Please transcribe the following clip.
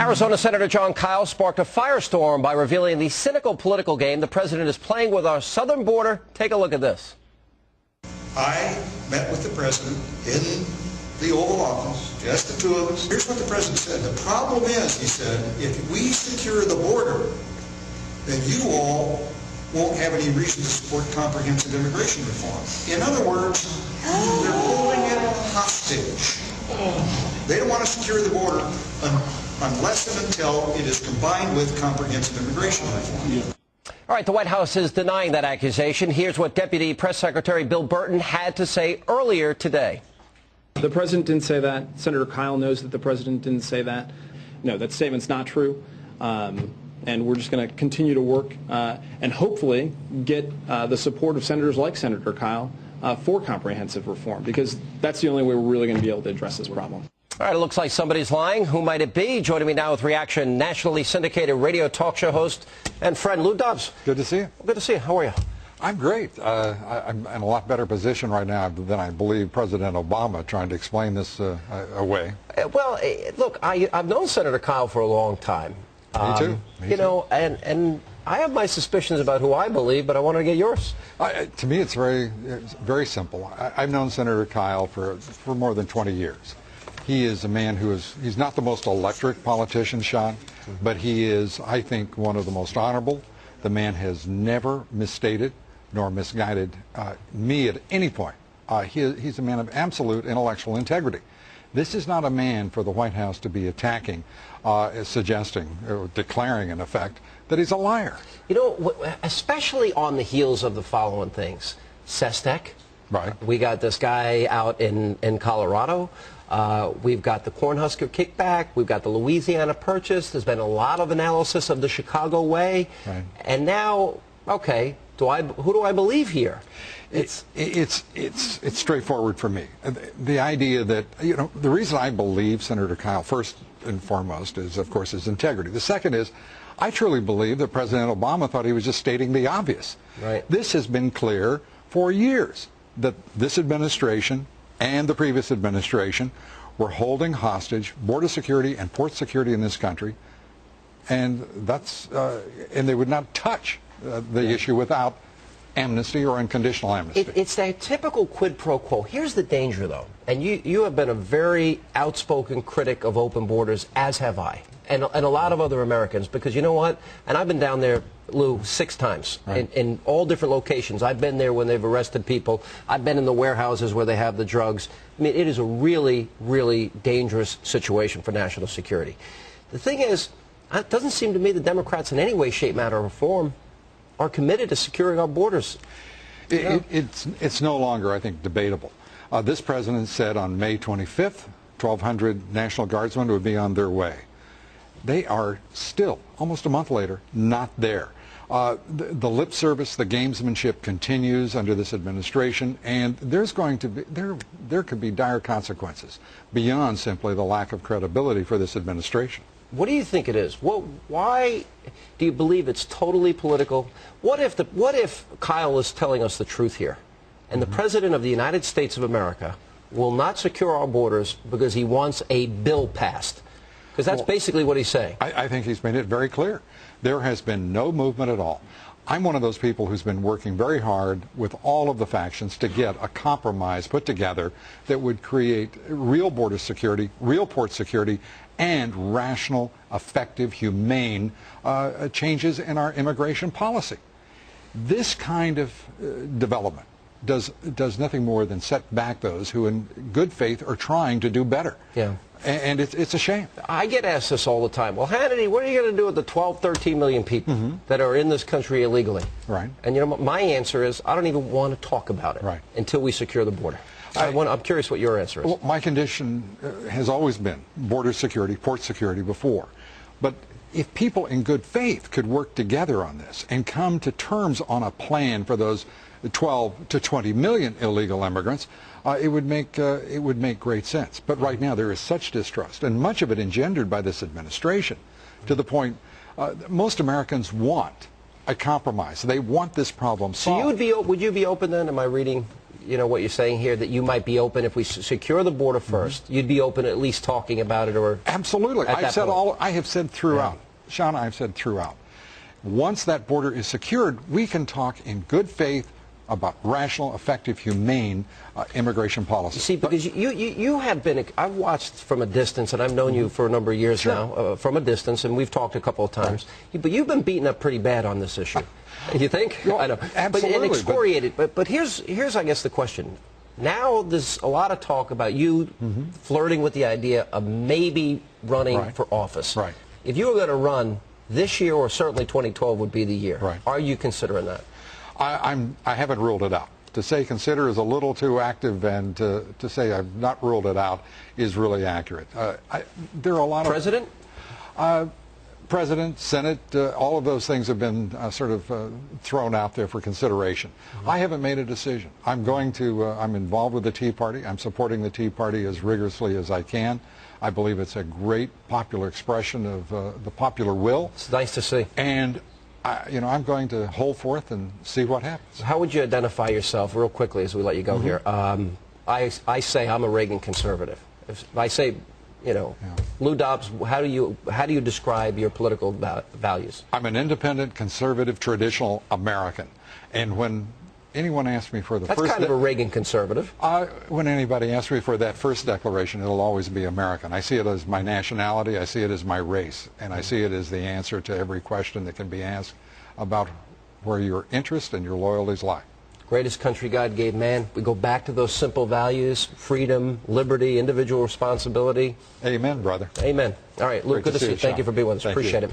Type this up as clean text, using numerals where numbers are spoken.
Arizona Senator John Kyl sparked a firestorm by revealing the cynical political game the president is playing with our southern border. Take a look at this. I met with the president in the Oval Office, just the two of us. Here's what the president said. The problem is, he said, if we secure the border, then you all won't have any reason to support comprehensive immigration reform. In other words, they're holding it hostage. They don't want to secure the border unless and until it is combined with comprehensive immigration reform. All right, the White House is denying that accusation. Here's what Deputy Press Secretary Bill Burton had to say earlier today. The president didn't say that. Senator Kyl knows that the president didn't say that. No, that statement's not true. And we're just going to continue to work and hopefully get the support of senators like Senator Kyl for comprehensive reform, because that's the only way we're really going to be able to address this problem. All right, it looks like somebody's lying. Who might it be? Joining me now with reaction, nationally syndicated radio talk show host and friend Lou Dobbs. Good to see you. Good to see you. How are you? I'm great. I'm in a lot better position right now than I believe President Obama trying to explain this away. Well, look, I've known Senator Kyl for a long time. Me too. You know, and I have my suspicions about who I believe, but I want to get yours. To me, it's very simple. I've known Senator Kyl for more than 20 years. He is a man he's not the most electric politician, Sean, but he is, I think, one of the most honorable. The man has never misstated nor misguided me at any point. He's a man of absolute intellectual integrity. This is not a man for the White House to be attacking, suggesting, or declaring, in effect, that he's a liar. You know, especially on the heels of the following things. Sestek. Right. We got this guy out in Colorado. We've got the Cornhusker kickback. We've got the Louisiana Purchase. There's been a lot of analysis of the Chicago way. Right. And now, okay, who do I believe here? It's straightforward for me. The idea that, you know, the reason I believe Senator Kyl, first and foremost, is, of course, his integrity. The second is, I truly believe that President Obama thought he was just stating the obvious. Right. This has been clear for years, that this administration and the previous administration were holding hostage border security and port security in this country, and and they would not touch the issue without amnesty or unconditional amnesty. It's that typical quid pro quo. Here's the danger, though, and you have been a very outspoken critic of open borders, as have I, and a lot of other Americans, because you know what? And I've been down there, Lou, 6 times, right, in all different locations. I've been there when they've arrested people. I've been in the warehouses where they have the drugs. I mean, it is a really, really dangerous situation for national security. The thing is, it doesn't seem to me the Democrats in any way, shape, matter, or form are committed to securing our borders. It's no longer, I think, debatable. This president said on May 25th, 1,200 National Guardsmen would be on their way. They are still, almost a month later, not there. The lip service, the gamesmanship continues under this administration, and there's going to be there could be dire consequences beyond simply the lack of credibility for this administration. What do you think it is? Why do you believe it's totally political? What if Kyl is telling us the truth here, and the President of the United States of America will not secure our borders because he wants a bill passed? Because that's basically what he's saying. I think he's made it very clear. There has been no movement at all. I'm one of those people who's been working very hard with all of the factions to get a compromise put together that would create real border security, real port security, and rational, effective, humane changes in our immigration policy. This kind of development does nothing more than set back those who in good faith are trying to do better. Yeah. And it's a shame. I get asked this all the time. Well, Hannity, what are you going to do with the 12, 13 million people that are in this country illegally? Right. And you know, my answer is I don't even want to talk about it until we secure the border. I'm curious what your answer is. Well, my condition has always been border security, port security before. But if people in good faith could work together on this and come to terms on a plan for those 12 to 20 million illegal immigrants, it would make great sense. But right now there is such distrust, and much of it engendered by this administration, to the point most Americans want a compromise. They want this problem solved. So would you be open then? Am I reading you know, what you're saying here, that you might be open if we secure the border first, you'd be open at least talking about it? Or absolutely. I have said throughout, Sean, I've said throughout, once that border is secured, we can talk in good faith about rational, effective, humane immigration policy. See, because you have been, I've watched from a distance, and I've known you for a number of years now, from a distance, and we've talked a couple of times, but you've been beaten up pretty bad on this issue. You think? Well, I know. absolutely. And excoriated. But here's, I guess, the question. Now there's a lot of talk about you flirting with the idea of maybe running for office. Right. If you were going to run this year, or certainly 2012 would be the year, are you considering that? I haven't ruled it out. To say consider is a little too active, and to say I've not ruled it out is really accurate. There are a lot President? President, Senate, all of those things have been sort of thrown out there for consideration. I haven't made a decision. I'm going to, I'm involved with the Tea Party. I'm supporting the Tea Party as rigorously as I can. I believe it's a great popular expression of the popular will. It's nice to see. And you know, I'm going to hold forth and see what happens. How would you identify yourself, real quickly, as we let you go here? I say I'm a Reagan conservative. If I say, you know, Lou Dobbs, how do you describe your political values? I'm an independent, conservative, traditional American. And when anyone asks me for the That's first... That's kind of a Reagan conservative. When anybody asks me for that first declaration, it'll always be American. I see it as my nationality, I see it as my race, and I see it as the answer to every question that can be asked about where your interests and your loyalties lie. Greatest country God gave man. We go back to those simple values: freedom, liberty, individual responsibility. Amen, brother. Amen. All right, Luke, good to see you. Thank you for being with us. Appreciate it.